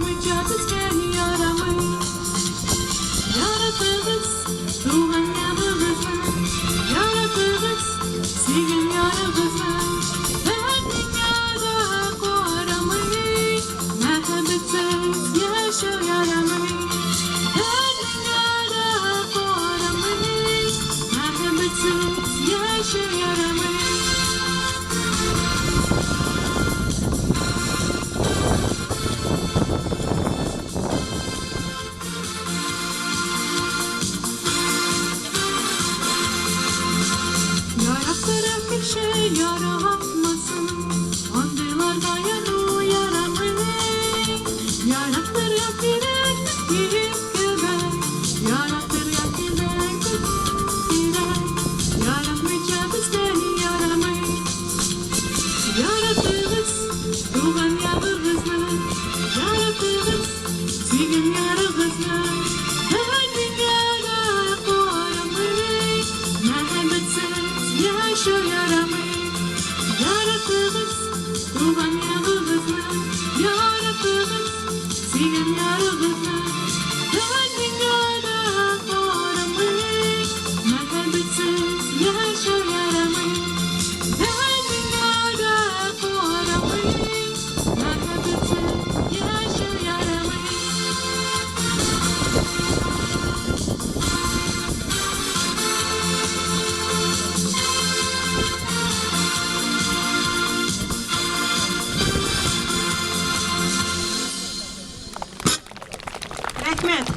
Yaratmayacak bizgen yaramayız. Yaratırız, tuğan yanımızda. Yaratırız, sigin yanımızda. Ben dünyada koramayız. Merhametsiz yaşa yaramayız. Ben dünyada koramayız. Merhametsiz yaşa yaramayız. Yarattıran bir şey yaratmasın. Andılarda yanı yaramayın. Yarattıran direk direk güven. Yarattıran direk direk. Yaratmayacak bizden yaramayın. Yaratırız tuğan yavırızlı. Yaratırız sigin yarıgızlı. Ben dünyada koramayız. Merhametsiz yaşa yaramayız. Yaratırız tuğan yavırızlı. Yaratırız sigin yarıgızlı. Ben dünyada koramayız. Merhametsiz yaşa yaramayız. Ben dünyada koramayız. Merhametsiz yaşa yaramayız. Rəhmət.